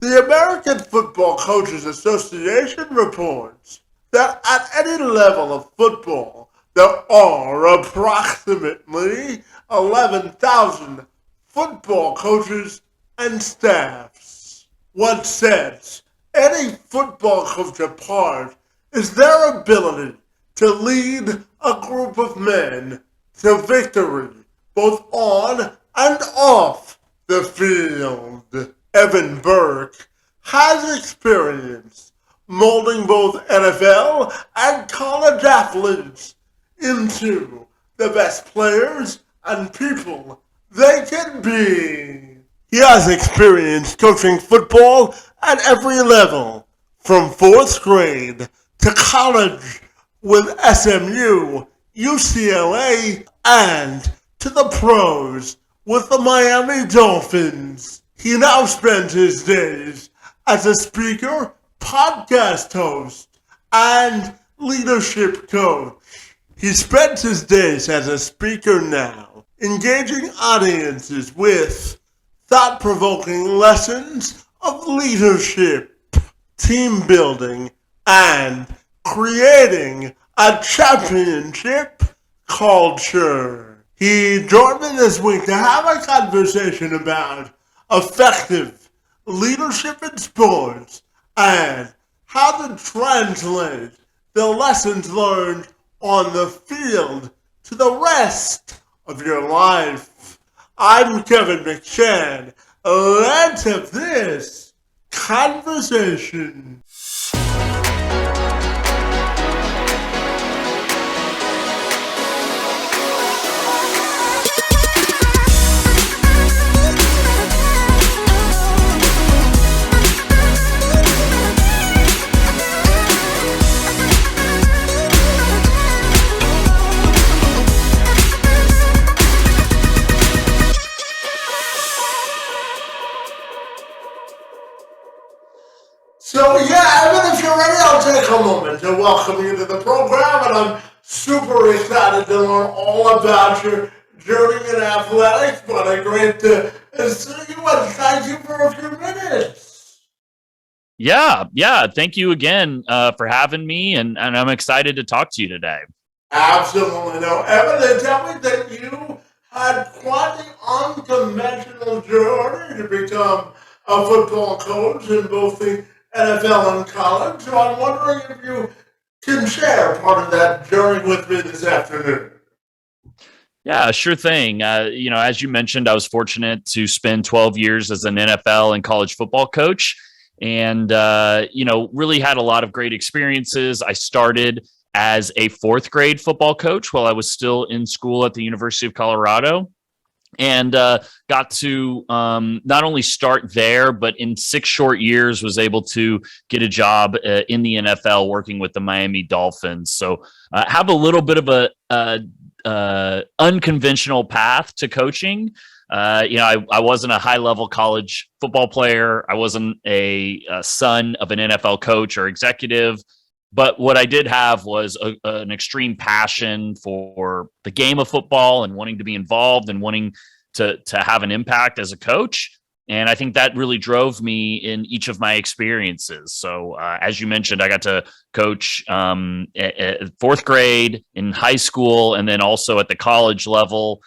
The American Football Coaches Association reports that at any level of football, there are approximately 11,000 football coaches and staffs. What sets any football coach apart is their ability to lead a group of men to victory, both on and off the field. Evan Burk has experience molding both NFL and college athletes into the best players and people they can be. He has experience coaching football at every level, from fourth grade to college with SMU, UCLA, and to the pros with the Miami Dolphins. He now spends his days as a speaker, podcast host, and leadership coach. He spends his days as a speaker now, engaging audiences with thought-provoking lessons of leadership, team building, and creating a championship culture. He joined me this week to have a conversation about effective leadership in sports and how to translate the lessons learned on the field to the rest of your life. I'm Kevin McShane. Let's have this conversation. So yeah, Evan, if you're ready, I'll take a moment to welcome you to the program, and I'm super excited to learn all about your journey in athletics. But a great to see you, and thank you for a few minutes. Yeah. Thank you again for having me, and I'm excited to talk to you today. Absolutely. Now, Evan, tell me that you had quite the unconventional journey to become a football coach in both the NFL and college. So I'm wondering if you can share part of that journey with me this afternoon. Yeah, sure thing. As you mentioned, I was fortunate to spend 12 years as an NFL and college football coach, and really had a lot of great experiences. I started as a fourth grade football coach while I was still in school at the University of Colorado, and got to not only start there, but in 6 short years was able to get a job in the NFL working with the Miami Dolphins. So have a little bit of a unconventional path to coaching. I wasn't a high level college football player. I wasn't a son of an NFL coach or executive. But what I did have was an extreme passion for the game of football and wanting to be involved and wanting to have an impact as a coach. And I think that really drove me in each of my experiences. So as you mentioned, I got to coach at fourth grade, in high school, and then also at the college level,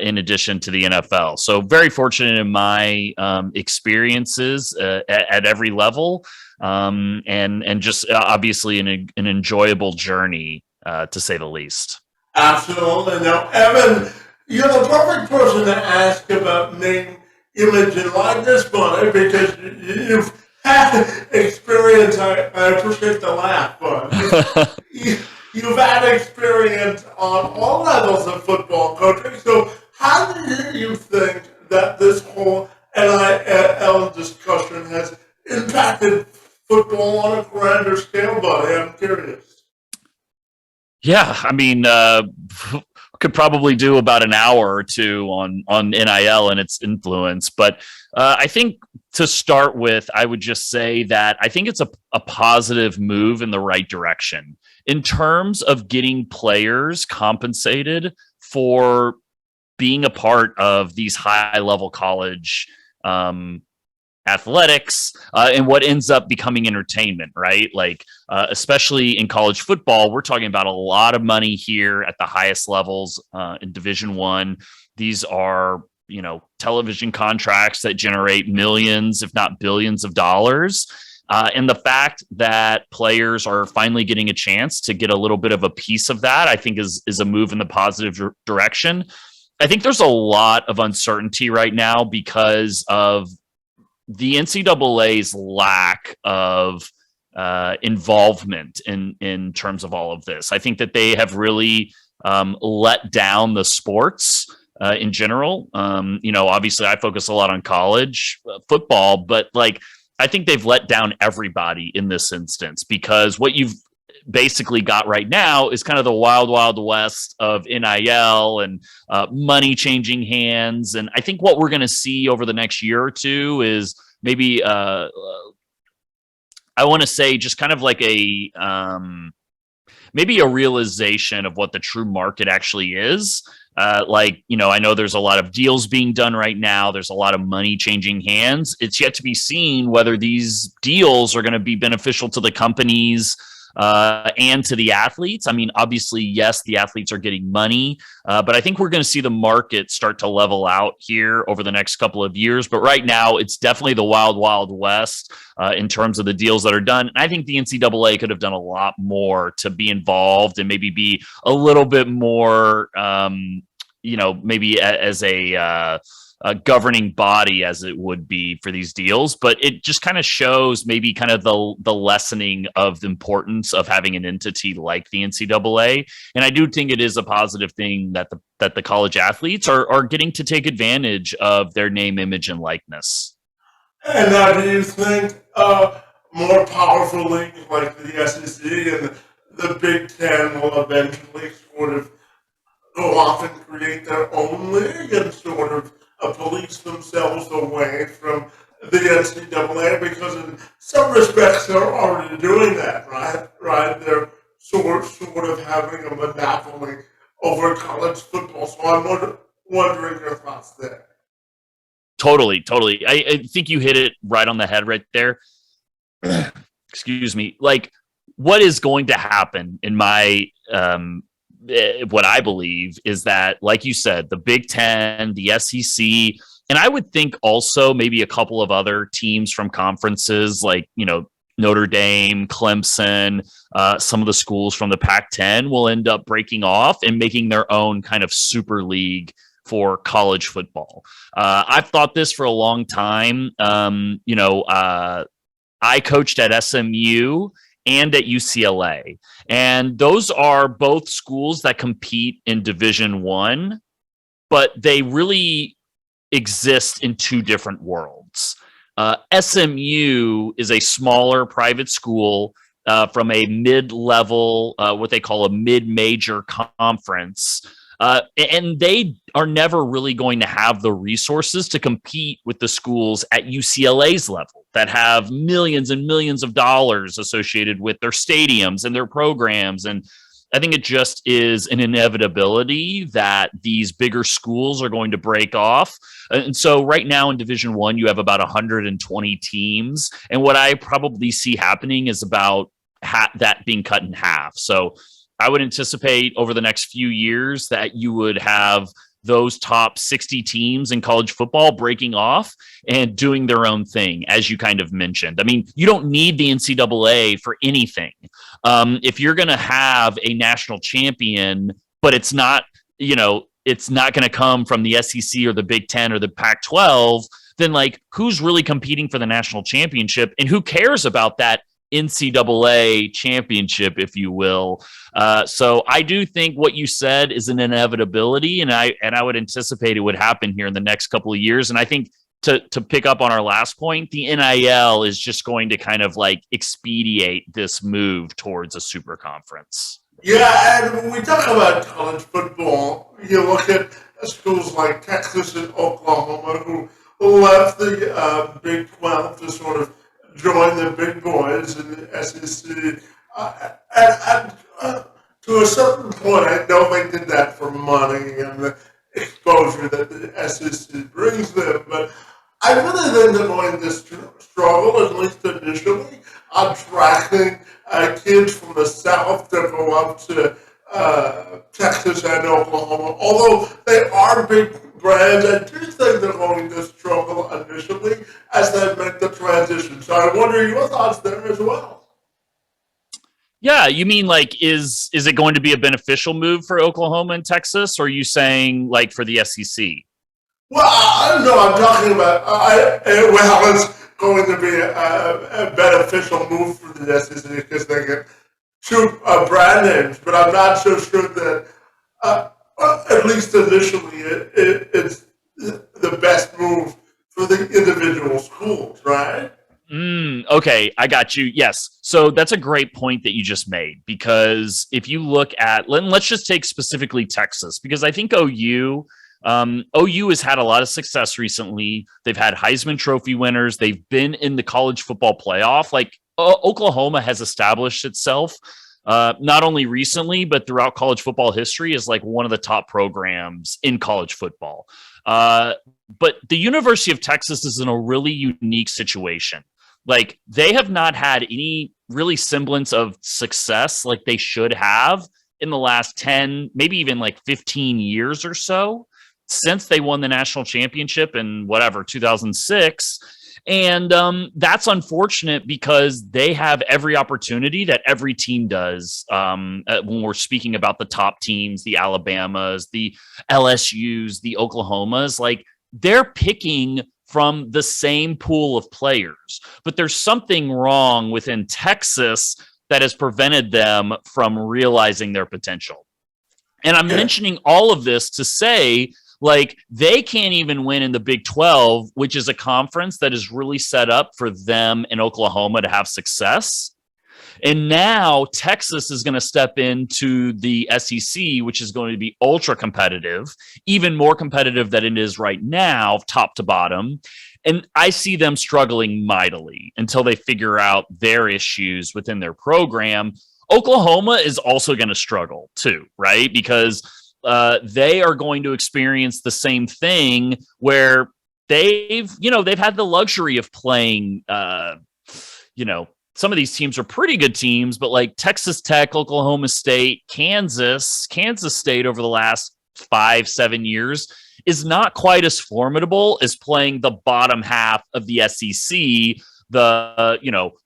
in addition to the NFL. So very fortunate in my experiences at every level. And just obviously an enjoyable journey, to say the least. Absolutely. Now, Evan, you're the perfect person to ask about name, image, and likeness, buddy, because you've had experience. I appreciate the laugh, but you've had experience on all levels of football coaching. So, how do you think that this whole NIL discussion has impacted football on a grander scale, buddy? I'm curious. Yeah, I mean, could probably do about an hour or two on NIL and its influence, but I think to start with, I would just say that I think it's a positive move in the right direction in terms of getting players compensated for being a part of these high level college athletics, and what ends up becoming entertainment, right? Like, especially in college football, we're talking about a lot of money here at the highest levels in Division One. These are, television contracts that generate millions, if not billions of dollars. And the fact that players are finally getting a chance to get a little bit of a piece of that, I think is a move in the positive direction. I think there's a lot of uncertainty right now because of the NCAA's lack of involvement in terms of all of this. I think that they have really let down the sports in general. Obviously, I focus a lot on college football, but I think they've let down everybody in this instance, because what you've basically got right now is kind of the wild, wild west of NIL and money changing hands. And I think what we're going to see over the next year or two is maybe, I want to say, just kind of like maybe a realization of what the true market actually is. I know there's a lot of deals being done right now. There's a lot of money changing hands. It's yet to be seen whether these deals are going to be beneficial to the companies and to the athletes. I mean, obviously, yes, the athletes are getting money, but I think we're going to see the market start to level out here over the next couple of years. But right now, it's definitely the wild, wild west in terms of the deals that are done. And I think the NCAA could have done a lot more to be involved and maybe be a little bit more, maybe as a governing body as it would be for these deals. But it just kind of shows maybe kind of the lessening of the importance of having an entity like the NCAA. And I do think it is a positive thing that the college athletes are getting to take advantage of their name, image, and likeness. And now, do you think more powerful leagues like the SEC and the Big Ten will eventually sort of go off and create their own league and sort of police themselves away from the NCAA? Because in some respects they're already doing that, right? They're sort of having a monopoly over college football. So I'm wondering your thoughts there. Totally. I think you hit it right on the head right there. Excuse me. What is going to happen in my what I believe is that, like you said, the Big Ten, the SEC, and I would think also maybe a couple of other teams from conferences like, Notre Dame, Clemson, some of the schools from the Pac-10 will end up breaking off and making their own kind of super league for college football. I've thought this for a long time. I coached at SMU and at UCLA. And those are both schools that compete in Division One, but they really exist in two different worlds. SMU is a smaller private school from a mid-level, what they call a mid-major conference. And they are never really going to have the resources to compete with the schools at UCLA's level that have millions and millions of dollars associated with their stadiums and their programs. And I think it just is an inevitability that these bigger schools are going to break off. And so right now in Division One, you have about 120 teams. And what I probably see happening is about that being cut in half. So I would anticipate over the next few years that you would have those top 60 teams in college football breaking off and doing their own thing, as you kind of mentioned. I mean, you don't need the NCAA for anything. If you're going to have a national champion, but it's not going to come from the SEC or the Big Ten or the Pac-12, then who's really competing for the national championship, and who cares about that NCAA championship, if you will? So I do think what you said is an inevitability, and I would anticipate it would happen here in the next couple of years. And I think to pick up on our last point, the NIL is just going to kind of expedite this move towards a super conference. Yeah, and when we talk about college football, you look at schools like Texas and Oklahoma who left the Big 12 to sort of join the big boys in the SEC. And to a certain point, I know they did that for money and the exposure that the SEC brings them. But I really think they're going to struggle, at least initially, attracting kids from the South to go up to Texas and Oklahoma. Although they are big brands, I do think they're going to struggle initially as they make the transition. So I wonder your thoughts there as well. Yeah, you mean like is it going to be a beneficial move for Oklahoma and Texas, or are you saying like for the SEC? Well, I don't know. I'm talking about. Well, it's going to be a beneficial move for the SEC because they get two brand names, but I'm not so sure that, at least initially, it's the best move for the individual schools, right? Okay, I got you. Yes. So that's a great point that you just made because if you look at, let's just take specifically Texas, because I think OU has had a lot of success recently. They've had Heisman Trophy winners. They've been in the college football playoff. Like Oklahoma has established itself not only recently, but throughout college football history as like one of the top programs in college football. But the University of Texas is in a really unique situation. Like they have not had any really semblance of success like they should have in the last 10, maybe even like 15 years or so since they won the national championship in whatever 2006. And that's unfortunate because they have every opportunity that every team does when we're speaking about the top teams, the Alabamas, the LSUs, the Oklahomas. Like they're picking from the same pool of players, but there's something wrong within Texas that has prevented them from realizing their potential. And I'm mentioning all of this to say, like, they can't even win in the Big 12, which is a conference that is really set up for them in Oklahoma to have success. And now Texas is going to step into the SEC, which is going to be ultra competitive, even more competitive than it is right now, top to bottom. And I see them struggling mightily until they figure out their issues within their program. Oklahoma is also going to struggle too, right? Because they are going to experience the same thing where they've had the luxury of playing, some of these teams are pretty good teams, but like Texas Tech, Oklahoma State, Kansas State over the last 5-7 years is not quite as formidable as playing the bottom half of the SEC,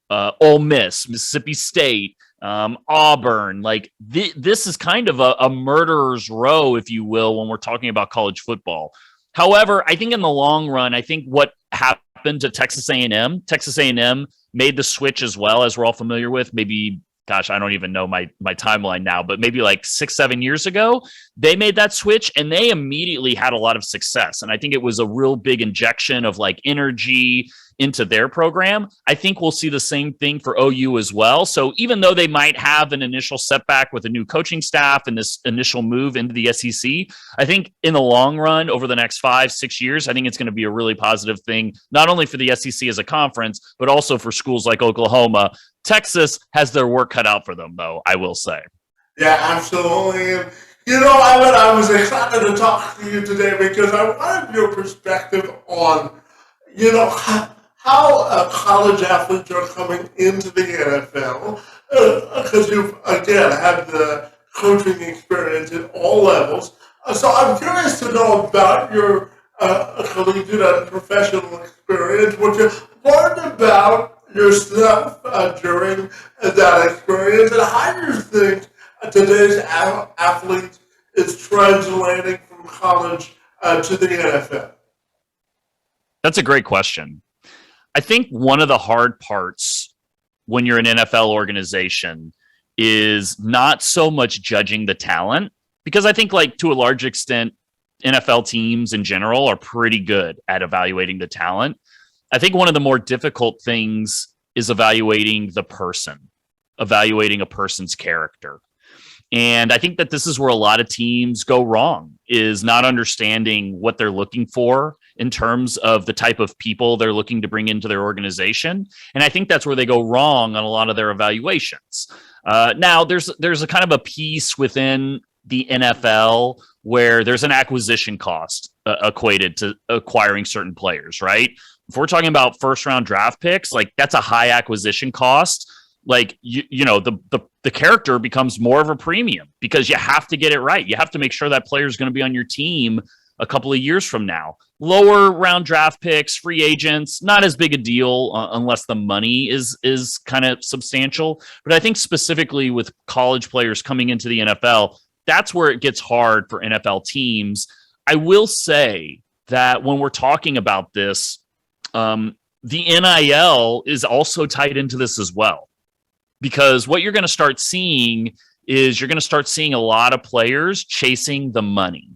Ole Miss, Mississippi State, Auburn. Like this is kind of a murderer's row, if you will, when we're talking about college football. However, I think in the long run, I think what happened to Texas A&M made the switch as well, as we're all familiar with. Maybe, gosh, I don't even know my timeline now, but maybe like 6-7 years ago, they made that switch and they immediately had a lot of success. And I think it was a real big injection of like energy into their program. I think we'll see the same thing for OU as well. So even though they might have an initial setback with a new coaching staff and this initial move into the SEC, I think in the long run, over the next 5-6 years, I think it's going to be a really positive thing, not only for the SEC as a conference, but also for schools like Oklahoma. Texas has their work cut out for them, though, I will say. Yeah, absolutely. And, I was excited to talk to you today because I wanted your perspective on, how college athletes are coming into the NFL, because you've, again, had the coaching experience at all levels. So I'm curious to know about your collegiate and professional experience, what you learned about yourself during that experience, and how do you think today's athlete is translating from college to the NFL? That's a great question. I think one of the hard parts when you're an NFL organization is not so much judging the talent, because I think like to a large extent, NFL teams in general are pretty good at evaluating the talent. I think one of the more difficult things is evaluating the person, evaluating a person's character. And I think that this is where a lot of teams go wrong, is not understanding what they're looking for in terms of the type of people they're looking to bring into their organization. And I think that's where they go wrong on a lot of their evaluations. Now, there's a kind of a piece within the NFL where there's an acquisition cost equated to acquiring certain players, right? If we're talking about first round draft picks, like that's a high acquisition cost. Like the character becomes more of a premium because you have to get it right. You have to make sure that player is going to be on your team a couple of years from now. Lower round draft picks, free agents, not as big a deal unless the money is kind of substantial. But I think specifically with college players coming into the NFL, that's where it gets hard for NFL teams. I will say that when we're talking about this, the NIL is also tied into this as well. Because what you're going to start seeing is you're going to start seeing a lot of players chasing the money.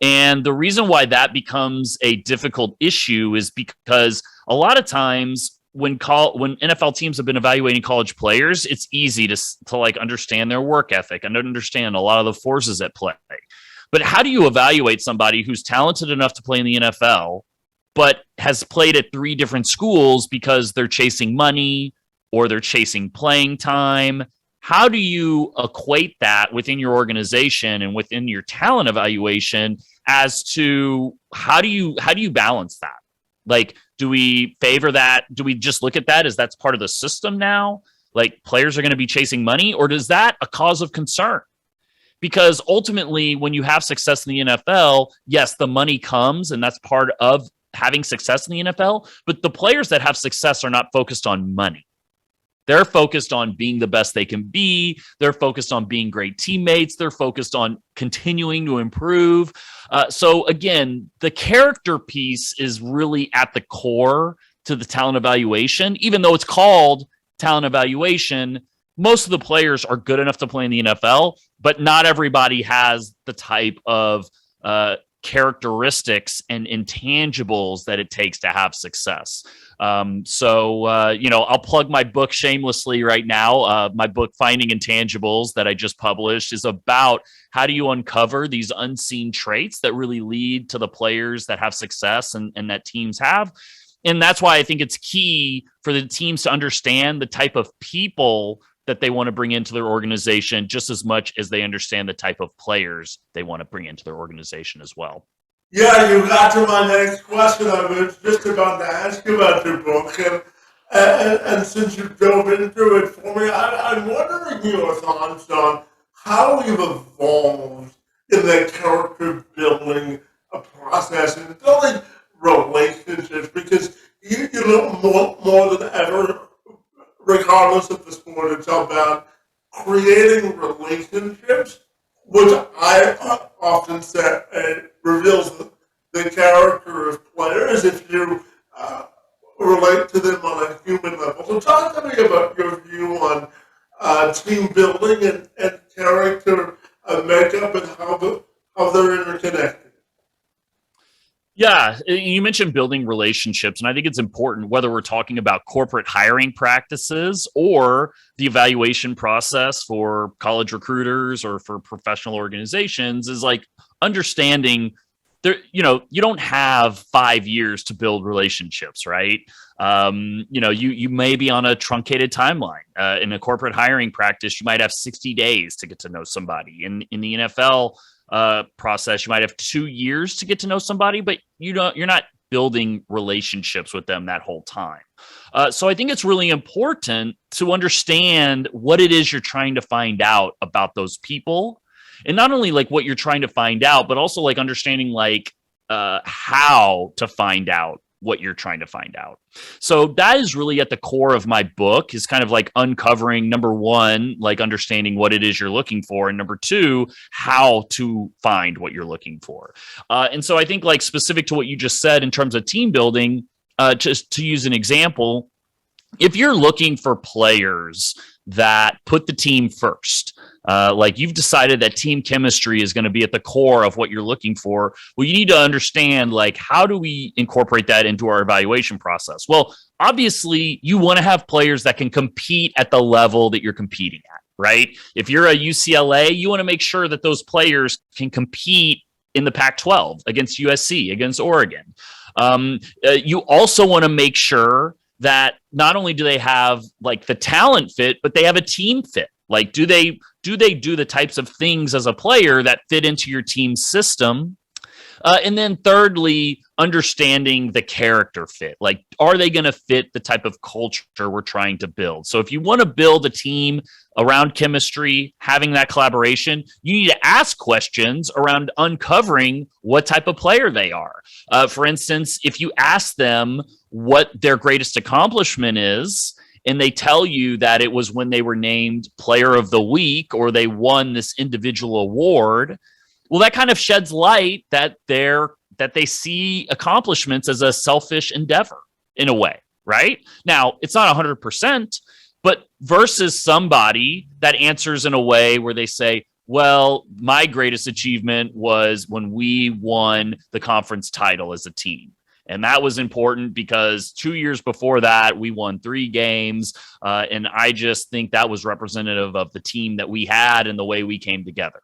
And the reason why that becomes a difficult issue is because a lot of times when NFL teams have been evaluating college players, it's easy to like understand their work ethic and understand a lot of the forces at play. But how do you evaluate somebody who's talented enough to play in the NFL, but has played at 3 different schools because they're chasing money or they're chasing playing time? How do you equate that within your organization and within your talent evaluation as to how do you balance that? Like, do we favor that? Do we just look at that as that's part of the system now? Like players are going to be chasing money, or is that a cause of concern? Because ultimately, when you have success in the NFL, yes, the money comes, and that's part of having success in the NFL. But the players that have success are not focused on money. They're focused on being the best they can be. They're focused on being great teammates. They're focused on continuing to improve. So again, the character piece is really at the core to the talent evaluation. Even though it's called talent evaluation, most of the players are good enough to play in the NFL, but not everybody has the type of characteristics and intangibles that it takes to have success. I'll plug my book shamelessly right now. My book, Finding Intangibles, that I just published, is about how do you uncover these unseen traits that really lead to the players that have success and that teams have. And that's why I think it's key for the teams to understand the type of people that they want to bring into their organization just as much as they understand the type of players they want to bring into their organization as well. Yeah, you got to my next question. I was just about to ask you about your book, and since you dove into it for me, I'm wondering your thoughts on how you've evolved in the character building process and building relationships, because you know more than ever, regardless of the sport, it's about creating relationships, which I often say reveals the character of players if you relate to them on a human level. So talk to me about your view on team building and character makeup and how they're interconnected. Yeah, you mentioned building relationships, and I think it's important whether we're talking about corporate hiring practices or the evaluation process for college recruiters or for professional organizations, is like understanding there, you don't have 5 years to build relationships, right? You may be on a truncated timeline. In a corporate hiring practice, you might have 60 days to get to know somebody. In the NFL process, you might have 2 years to get to know somebody, but you're not building relationships with them that whole time. So I think it's really important to understand what it is you're trying to find out about those people. And not only like what you're trying to find out, but also like understanding like how to find out what you're trying to find out. So that is really at the core of my book, is kind of like uncovering, number one, like understanding what it is you're looking for, and number two, how to find what you're looking for. And so I think like specific to what you just said in terms of team building, just to use an example, if you're looking for players that put the team first, like you've decided that team chemistry is going to be at the core of what you're looking for, well, you need to understand, like, how do we incorporate that into our evaluation process? Well, obviously, you want to have players that can compete at the level that you're competing at, right? If you're a UCLA, you want to make sure that those players can compete in the Pac-12 against USC, against Oregon. You also want to make sure that not only do they have like the talent fit, but they have a team fit. Like, do they do the types of things as a player that fit into your team's system? And then thirdly, understanding the character fit. Like, are they going to fit the type of culture we're trying to build? So if you want to build a team around chemistry, having that collaboration, you need to ask questions around uncovering what type of player they are. For instance, if you ask them what their greatest accomplishment is, and they tell you that it was when they were named player of the week or they won this individual award, well, that kind of sheds light that they see accomplishments as a selfish endeavor in a way, right? Now, it's not 100%, but versus somebody that answers in a way where they say, well, my greatest achievement was when we won the conference title as a team. And that was important because 2 years before that, we won 3 games. And I just think that was representative of the team that we had and the way we came together.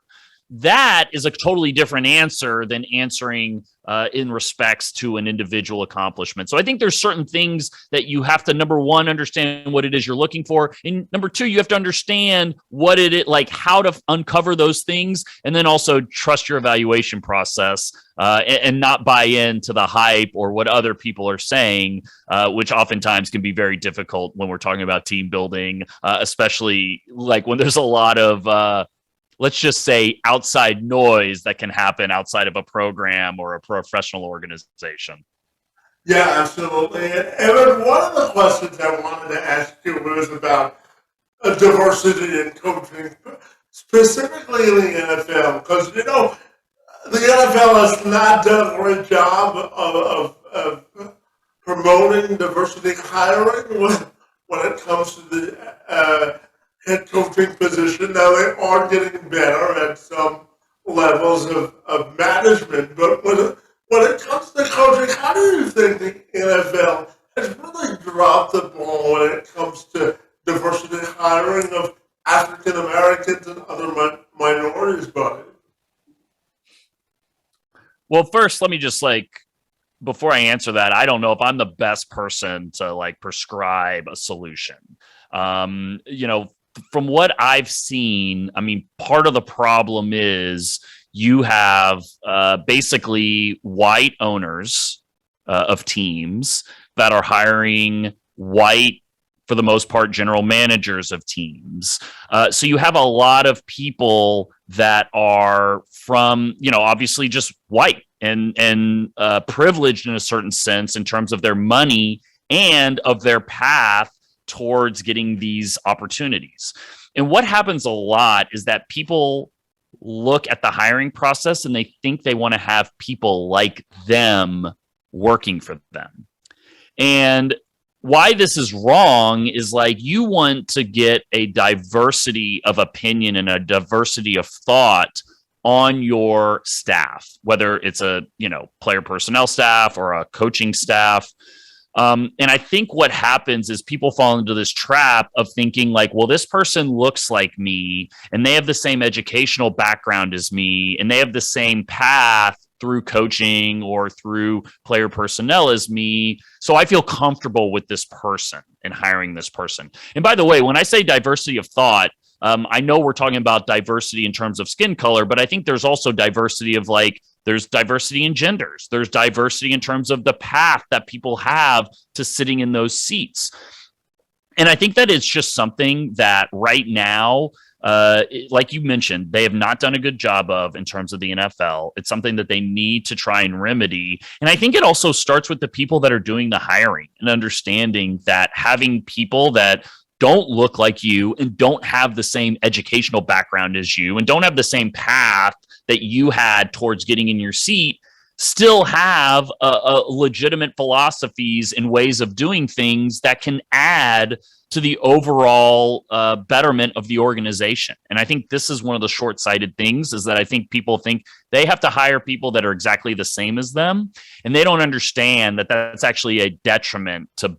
That is a totally different answer than answering in respects to an individual accomplishment. So I think there's certain things that you have to, number one, understand what it is you're looking for. And number two, you have to understand what it is, like how to uncover those things. And then also trust your evaluation process and not buy into the hype or what other people are saying, which oftentimes can be very difficult when we're talking about team building, especially like when there's a lot of let's just say outside noise that can happen outside of a program or a professional organization. Yeah, absolutely. And Evan, one of the questions I wanted to ask you was about diversity in coaching, specifically in the NFL, because, you know, the NFL has not done a great job of promoting diversity hiring when it comes to the head coaching position. Now, they are getting better at some levels of management, but when it comes to coaching, how do you think the NFL has really dropped the ball when it comes to diversity hiring of African Americans and other minorities, buddy? Well, first, let me just before I answer that, I don't know if I'm the best person to prescribe a solution. From what I've seen, I mean, part of the problem is you have basically white owners of teams that are hiring white, for the most part, general managers of teams. So you have a lot of people that are from, obviously just white and privileged in a certain sense in terms of their money and of their path towards getting these opportunities. And what happens a lot is that people look at the hiring process and they think they want to have people like them working for them. And why this is wrong is you want to get a diversity of opinion and a diversity of thought on your staff, whether it's a, player personnel staff or a coaching staff. And I think what happens is people fall into this trap of thinking well, this person looks like me and they have the same educational background as me and they have the same path through coaching or through player personnel as me. So I feel comfortable with this person and hiring this person. And by the way, when I say diversity of thought, I know we're talking about diversity in terms of skin color, but I think there's also diversity of there's diversity in genders. There's diversity in terms of the path that people have to sitting in those seats. And I think that it's just something that right now, like you mentioned, they have not done a good job of in terms of the NFL. It's something that they need to try and remedy. And I think it also starts with the people that are doing the hiring and understanding that having people that don't look like you and don't have the same educational background as you and don't have the same path that you had towards getting in your seat still have legitimate philosophies and ways of doing things that can add to the overall betterment of the organization. And I think this is one of the short-sighted things is that I think people think they have to hire people that are exactly the same as them. And they don't understand that that's actually a detriment to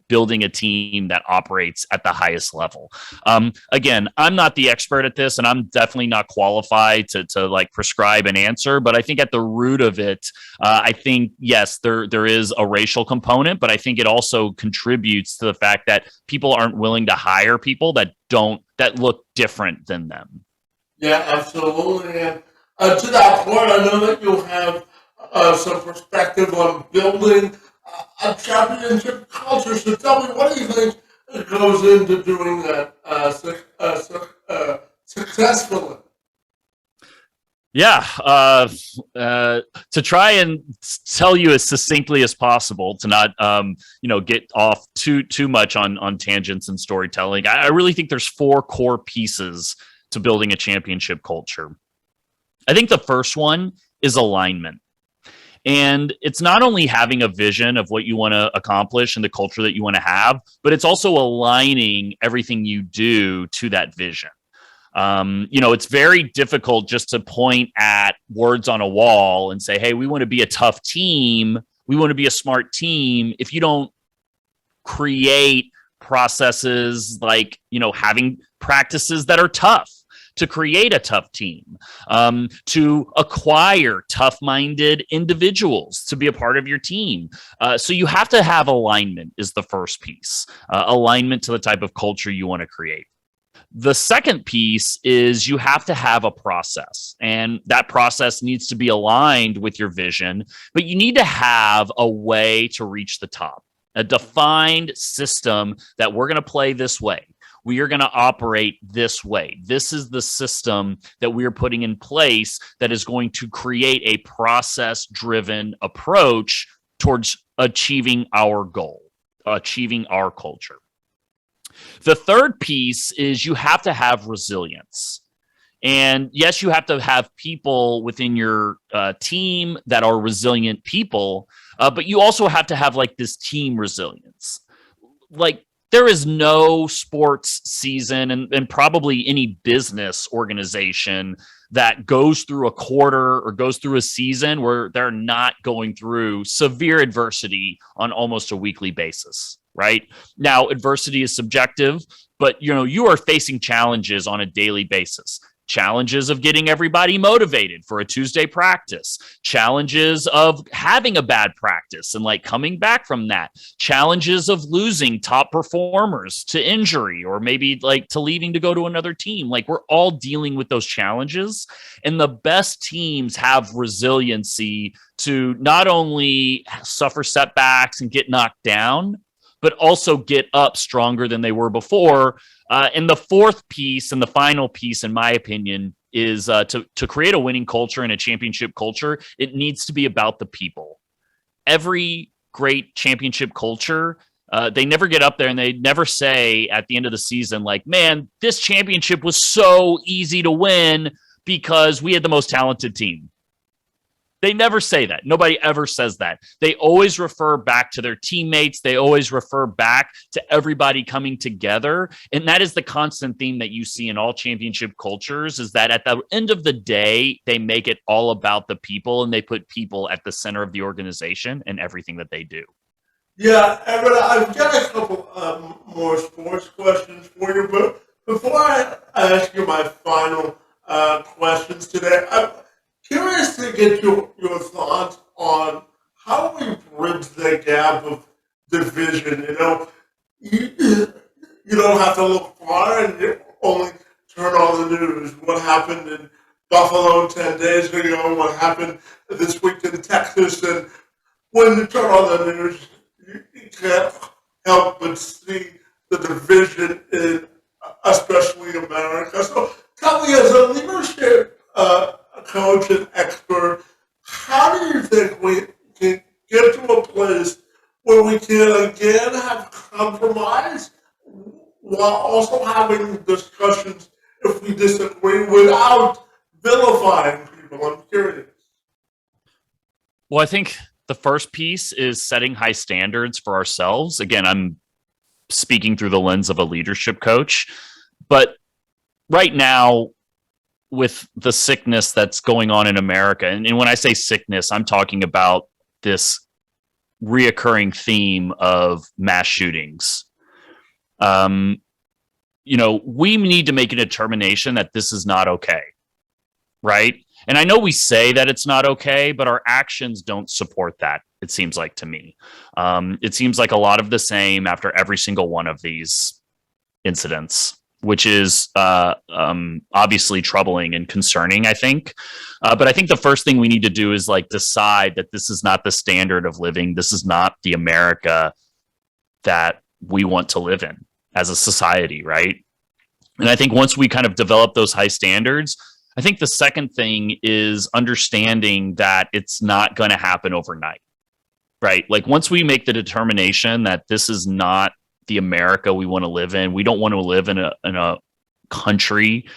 building a team that operates at the highest level. Again, I'm not the expert at this and I'm definitely not qualified to prescribe an answer, but I think at the root of it, I think, yes, there is a racial component, but I think it also contributes to the fact that people aren't willing to hire people that that look different than them. Yeah, absolutely. And to that point, I know that you have some perspective on building a championship culture. So tell me, what do you think goes into doing that successfully? Yeah, to try and tell you as succinctly as possible, to not get off too much on tangents and storytelling. I really think there's 4 core pieces to building a championship culture. I think the first one is alignment. And it's not only having a vision of what you want to accomplish and the culture that you want to have, but it's also aligning everything you do to that vision. It's very difficult just to point at words on a wall and say, hey, we want to be a tough team. We want to be a smart team. If you don't create processes like, having practices that are tough to create a tough team, to acquire tough-minded individuals to be a part of your team. So you have to have alignment is the first piece, alignment to the type of culture you want to create. The second piece is you have to have a process, and that process needs to be aligned with your vision, but you need to have a way to reach the top, a defined system that we're going to play this way. We are going to operate this way. This is the system that we are putting in place that is going to create a process-driven approach towards achieving our goal, achieving our culture. The third piece is you have to have resilience. And yes, you have to have people within your team that are resilient people, but you also have to have like this team resilience. Like, there is no sports season and probably any business organization that goes through a quarter or goes through a season where they're not going through severe adversity on almost a weekly basis. Right now, adversity is subjective, but you are facing challenges on a daily basis. Challenges of getting everybody motivated for a Tuesday practice, challenges of having a bad practice and like coming back from that, challenges of losing top performers to injury or maybe like to leaving to go to another team. Like, we're all dealing with those challenges, and the best teams have resiliency to not only suffer setbacks and get knocked down, but also get up stronger than they were before. And the fourth piece and the final piece, in my opinion, is to create a winning culture and a championship culture, it needs to be about the people. Every great championship culture, they never get up there and they never say at the end of the season, like, man, this championship was so easy to win because we had the most talented team. They never say that. Nobody ever says that. They always refer back to their teammates. They always refer back to everybody coming together. And that is the constant theme that you see in all championship cultures, is that at the end of the day, they make it all about the people, and they put people at the center of the organization and everything that they do. Yeah, Evan, I've got a couple more sports questions for you, but before I ask you my final questions today, I'm curious to get your thoughts on how we bridge the gap of division. You don't have to look far, and you only turn on the news. What happened in Buffalo 10 days ago? What happened this week in Texas? And when you turn on the news, you can't help but see the division in, especially America. So tell me, as a leadership coach and expert, how do you think we can get to a place where we can again have compromise while also having discussions if we disagree without vilifying people? I'm curious. Well, I think the first piece is setting high standards for ourselves. Again, I'm speaking through the lens of a leadership coach, but right now, with the sickness that's going on in America, and when I say sickness, I'm talking about this reoccurring theme of mass shootings. We need to make a determination that this is not okay, right? And I know we say that it's not okay, but our actions don't support that, it seems like to me. It seems like a lot of the same after every single one of these incidents. which is obviously troubling and concerning, I think. But I think the first thing we need to do is like decide that this is not the standard of living. This is not the America that we want to live in as a society, right? And I think once we kind of develop those high standards, I think the second thing is understanding that it's not going to happen overnight, right? Like once we make the determination that this is not the America we want to live in, we don't want to live in a country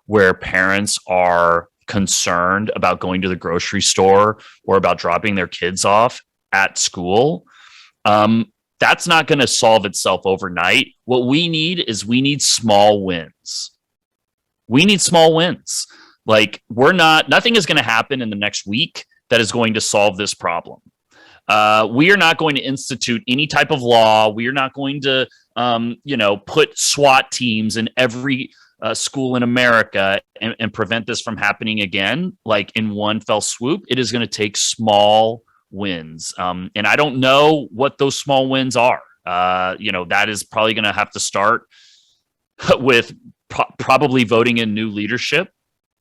where parents are concerned about going to the grocery store or about dropping their kids off at school. That's not going to solve itself overnight. What we need small wins. We need small wins. Like nothing is going to happen in the next week that is going to solve this problem. We are not going to institute any type of law. We are not going to, put SWAT teams in every school in America and prevent this from happening again, like in one fell swoop. It is going to take small wins. And I don't know what those small wins are. That is probably going to have to start with probably voting in new leadership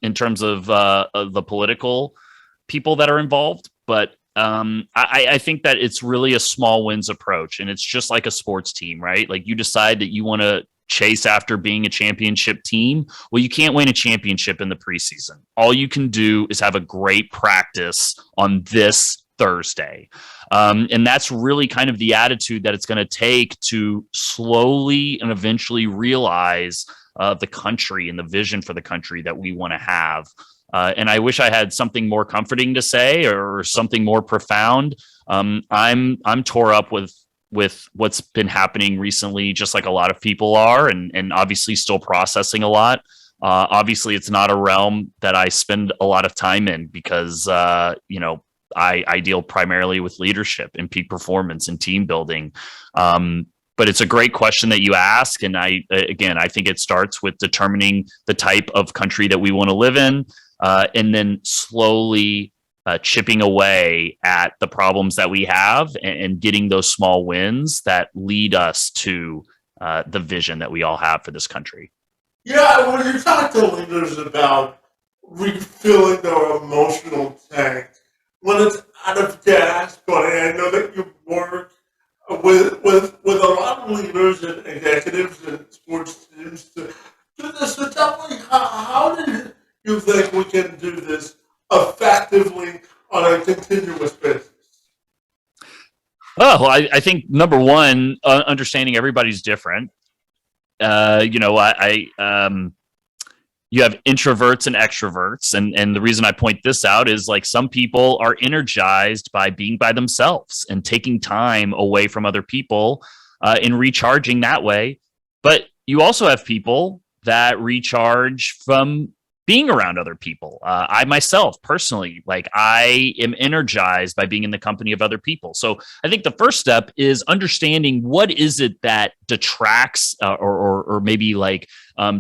in terms of the political people that are involved. But I think that it's really a small wins approach. And it's just like a sports team, right? Like you decide that you want to chase after being a championship team. Well, you can't win a championship in the preseason. All you can do is have a great practice on this Thursday. And that's really kind of the attitude that it's going to take to slowly and eventually realize the country and the vision for the country that we want to have. And I wish I had something more comforting to say or something more profound. I'm tore up with what's been happening recently, just like a lot of people are, and obviously still processing a lot. Obviously, it's not a realm that I spend a lot of time in because, I deal primarily with leadership and peak performance and team building. But it's a great question that you ask. And I think it starts with determining the type of country that we want to live in, and then slowly chipping away at the problems that we have and getting those small wins that lead us to the vision that we all have for this country. Yeah, when you talk to leaders about refilling their emotional tank, when it's out of gas, but I know that you work with a lot of leaders and executives and sports teams to do this. So tell me, how do you think we can do this effectively on a continuous basis? Oh, well, I think number one, understanding everybody's different. You have introverts and extroverts. And the reason I point this out is like some people are energized by being by themselves and taking time away from other people and recharging that way. But you also have people that recharge from being around other people. I myself personally, like I am energized by being in the company of other people. So I think the first step is understanding what is it that detracts or maybe like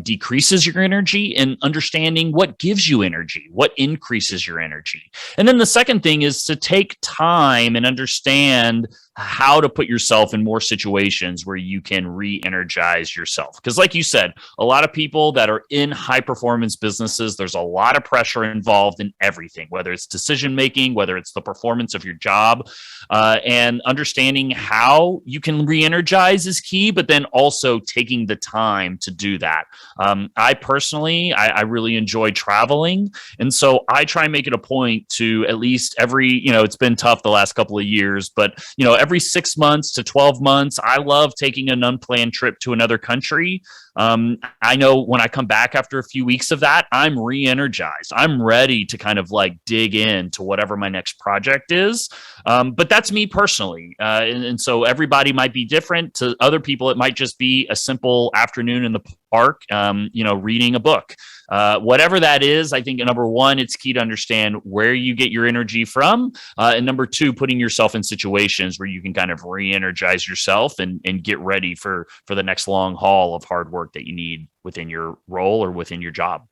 decreases your energy, and understanding what gives you energy, what increases your energy. And then the second thing is to take time and understand how to put yourself in more situations where you can re-energize yourself. Because like you said, a lot of people that are in high performance businesses, there's a lot of pressure involved in everything, whether it's decision making, whether it's the performance of your job, and understanding how you can re-energize is key, but then also taking the time to do that. I personally, I really enjoy traveling. And so I try and make it a point to at least it's been tough the last couple of years, but every 6 months to 12 months, I love taking an unplanned trip to another country. I know when I come back after a few weeks of that, I'm re-energized. I'm ready to kind of like dig into whatever my next project is. But that's me personally. And so everybody might be different. To other people, it might just be a simple afternoon in the park, reading a book. Whatever that is, I think number one, it's key to understand where you get your energy from. And number two, putting yourself in situations where you can kind of re-energize yourself and get ready for the next long haul of hard work that you need within your role or within your job.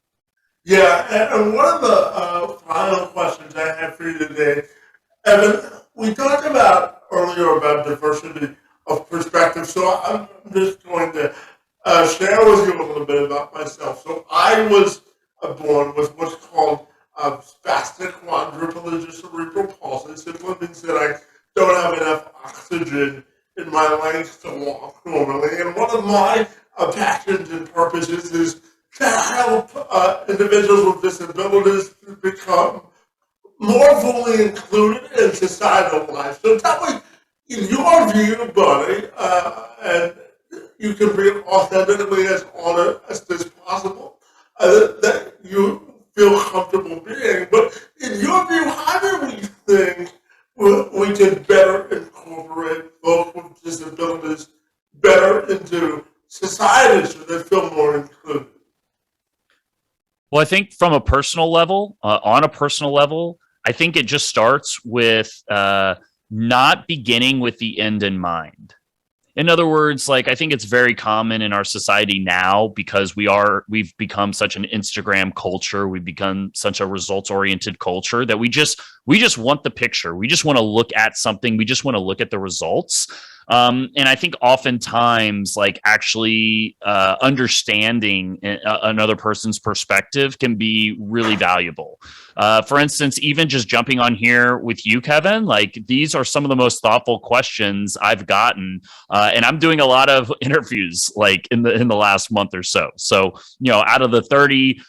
Yeah, and one of the final questions I have for you today, Evan, we talked about earlier about diversity of perspective, so I'm just going to share with you a little bit about myself. So I was born with what's called spastic quadriplegia cerebral palsy. Simply means that I don't have enough oxygen in my legs to walk normally. And one of my passions and purposes is to help individuals with disabilities to become more fully included in societal life. So tell me, in your view, buddy, and you can be authentically as honest as possible, that you feel comfortable being. But in your view, how do we think we can better incorporate folks with disabilities better into society so they feel more included? Well, I think from a personal level, on a personal level, I think it just starts with not beginning with the end in mind. In other words, like I think it's very common in our society now because we've become such an Instagram culture, we've become such a results oriented culture that we just want the picture. We just want to look at something. We just want to look at the results. And I think oftentimes, like actually understanding another person's perspective can be really valuable. For instance, even just jumping on here with you, Kevin, like these are some of the most thoughtful questions I've gotten, and I'm doing a lot of interviews like in the last month or so. So out of the 30,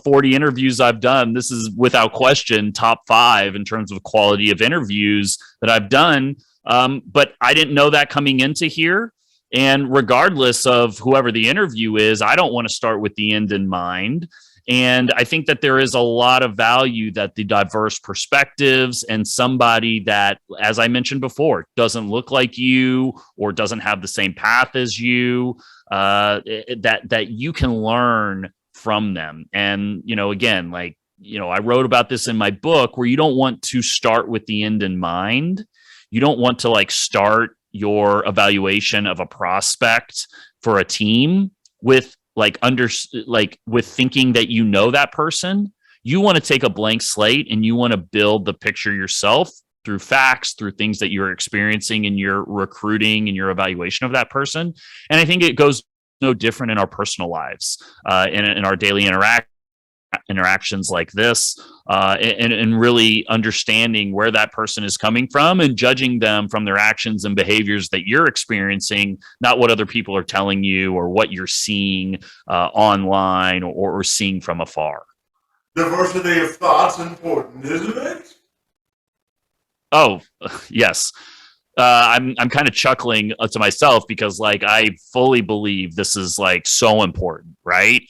40 interviews I've done, this is without question top 5 in terms of quality of interviews that I've done. But I didn't know that coming into here. And regardless of whoever the interview is, I don't want to start with the end in mind. And I think that there is a lot of value that the diverse perspectives and somebody that, as I mentioned before, doesn't look like you or doesn't have the same path as you, that you can learn from them. And, again, like, I wrote about this in my book where you don't want to start with the end in mind. You don't want to like start your evaluation of a prospect for a team with with thinking that that person. You want to take a blank slate and you want to build the picture yourself through facts, through things that you're experiencing in your recruiting and your evaluation of that person. And I think it goes no different in our personal lives, in our daily interactions like this, and really understanding where that person is coming from and judging them from their actions and behaviors that you're experiencing, not what other people are telling you or what you're seeing online or seeing from afar. Diversity of thought's important, isn't it? Oh, yes. I'm kind of chuckling to myself because like I fully believe this is like so important, right?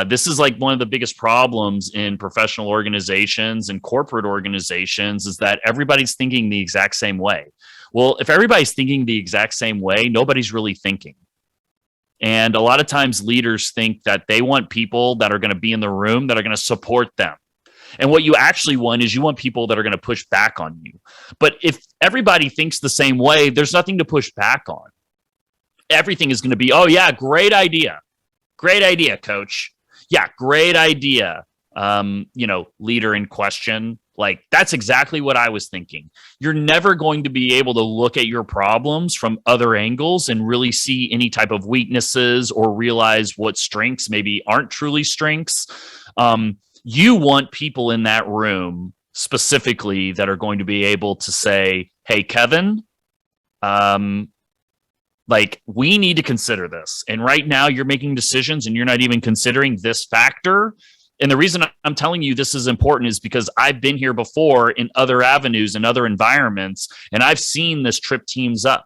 This is like one of the biggest problems in professional organizations and corporate organizations is that everybody's thinking the exact same way. Well, if everybody's thinking the exact same way, nobody's really thinking. And a lot of times leaders think that they want people that are going to be in the room that are going to support them. And what you actually want is you want people that are going to push back on you. But if everybody thinks the same way, there's nothing to push back on. Everything is going to be, oh yeah, great idea. Great idea, coach. Yeah, great idea. Leader in question. Like, that's exactly what I was thinking. You're never going to be able to look at your problems from other angles and really see any type of weaknesses or realize what strengths maybe aren't truly strengths. You want people in that room specifically that are going to be able to say, hey, Kevin, we need to consider this. And right now you're making decisions and you're not even considering this factor. And the reason I'm telling you this is important is because I've been here before in other avenues and other environments, and I've seen this trip teams up.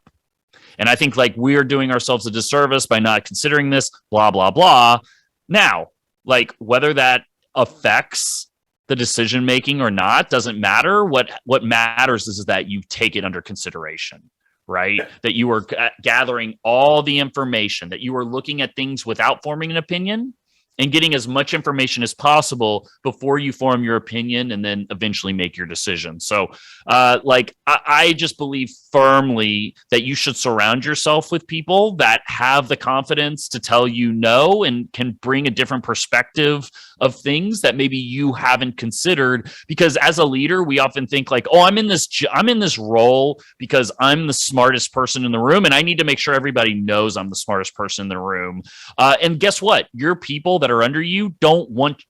And I think like we're doing ourselves a disservice by not considering this, blah, blah, blah. Now, like whether that affects the decision making or not doesn't matter. What matters is that you take it under consideration. Right? That you are gathering all the information, that you are looking at things without forming an opinion and getting as much information as possible before you form your opinion and then eventually make your decision. So, I just believe firmly that you should surround yourself with people that have the confidence to tell you no and can bring a different perspective of things that maybe you haven't considered. Because as a leader, we often think like, oh, I'm in this role because I'm the smartest person in the room, and I need to make sure everybody knows I'm the smartest person in the room. And guess what? Your people that are under you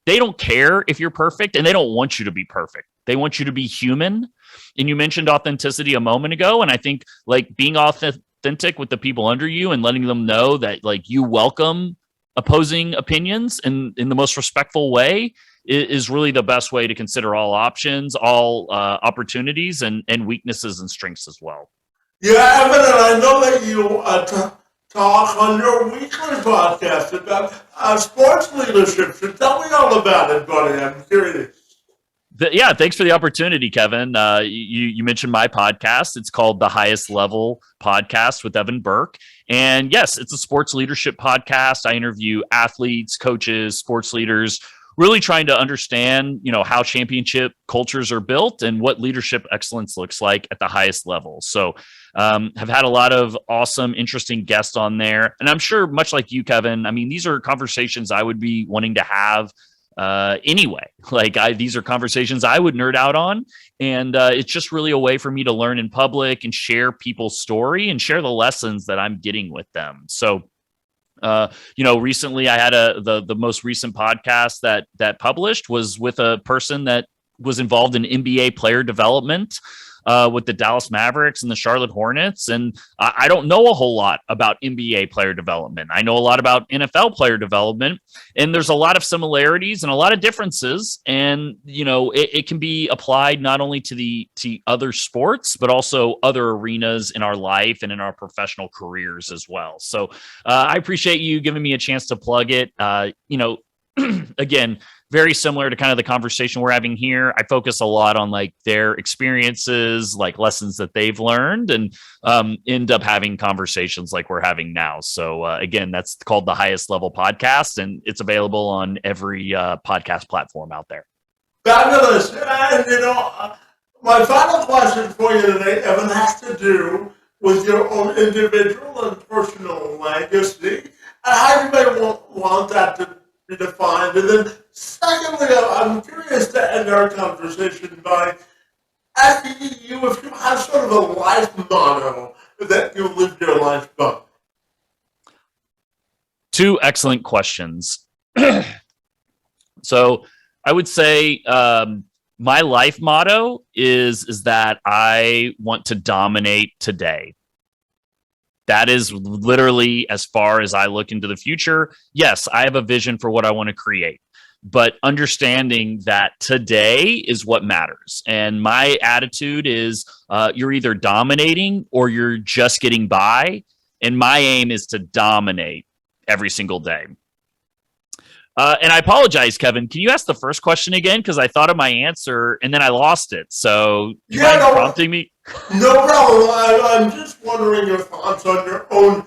they don't care if you're perfect, and they don't want you to be perfect. They want you to be human. And you mentioned authenticity a moment ago, and I think like being authentic with the people under you and letting them know that like you welcome opposing opinions in the most respectful way is really the best way to consider all options, all opportunities, and weaknesses and strengths as well. Yeah, Evan, and I know that you talk on your weekly podcast about sports leadership. So tell me all about it, buddy. I'm curious. Yeah, thanks for the opportunity, Kevin. You mentioned my podcast. It's called The Highest Level Podcast with Evan Burk. And yes, it's a sports leadership podcast. I interview athletes, coaches, sports leaders, really trying to understand, how championship cultures are built and what leadership excellence looks like at the highest level. So have had a lot of awesome, interesting guests on there. And I'm sure, much like you, Kevin, I mean, these are conversations I would be wanting to have anyway. These are conversations I would nerd out on. And it's just really a way for me to learn in public and share people's story and share the lessons that I'm getting with them. So, recently I had the most recent podcast that published was with a person that was involved in NBA player development with the Dallas Mavericks and the Charlotte Hornets. And I don't know a whole lot about NBA player development. I know a lot about NFL player development, and there's a lot of similarities and a lot of differences. And, it can be applied not only to other sports, but also other arenas in our life and in our professional careers as well. So I appreciate you giving me a chance to plug it. Again, very similar to kind of the conversation we're having here. I focus a lot on like their experiences, like lessons that they've learned, and end up having conversations like we're having now. So again, that's called The Highest Level Podcast, and it's available on every podcast platform out there. Fabulous. And, my final question for you today, Evan, has to do with your own individual and personal legacy and how you may want that to be defined. And then secondly, I'm curious to end our conversation by asking you if you have sort of a life motto that you live your life by. Two excellent questions. So I would say my life motto is that I want to dominate today. That is literally as far as I look into the future. Yes, I have a vision for what I want to create, but understanding that today is what matters. And my attitude is you're either dominating or you're just getting by. And my aim is to dominate every single day. And I apologize, Kevin. Can you ask the first question again? Because I thought of my answer and then I lost it. So do you mind prompting me? No problem. I'm just wondering your thoughts on your own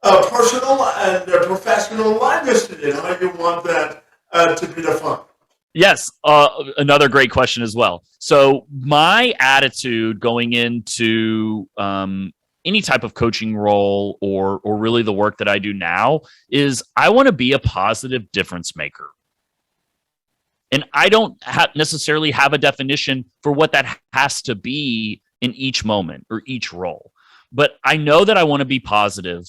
personal and professional legacy and how you want that to be defined. Yes, another great question as well. So my attitude going into any type of coaching role or really the work that I do now is I want to be a positive difference maker. And I don't necessarily have a definition for what that has to be in each moment or each role. But I know that I want to be positive,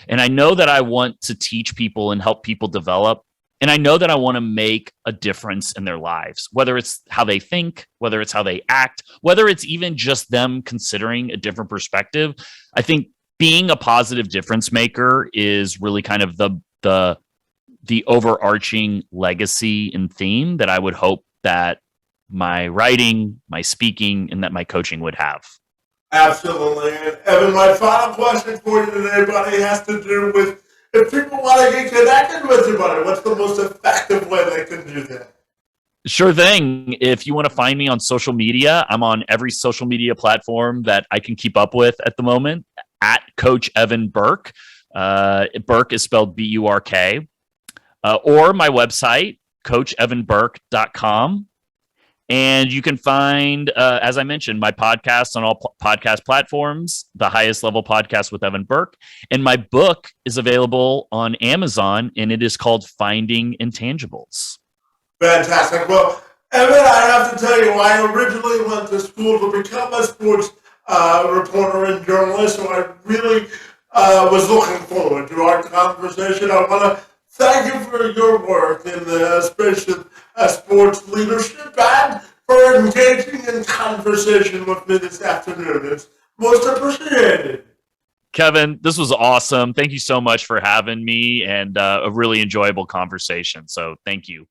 and I know that I want to teach people and help people develop. And I know that I want to make a difference in their lives, whether it's how they think, whether it's how they act, whether it's even just them considering a different perspective. I think being a positive difference maker is really kind of the overarching legacy and theme that I would hope that my writing, my speaking, and that my coaching would have. Absolutely. And Evan, my final question for you today, buddy, has to do with if people want to get connected with you, buddy, what's the most effective way they can do that? Sure thing. If you want to find me on social media, I'm on every social media platform that I can keep up with at the moment, at Coach Evan Burk. Burk is spelled Burk. or my website, coachevanburk.com. And you can find, as I mentioned, my podcast on all podcast platforms, The Highest Level Podcast with Evan Burk. And my book is available on Amazon, and it is called Finding Intangibles. Fantastic. Well, Evan, I have to tell you, I originally went to school to become a sports reporter and journalist, so I really was looking forward to our conversation. I want to thank you for your work in the space of sports leadership and for engaging in conversation with me this afternoon. It's most appreciated. Kevin, this was awesome. Thank you so much for having me, and a really enjoyable conversation. So thank you.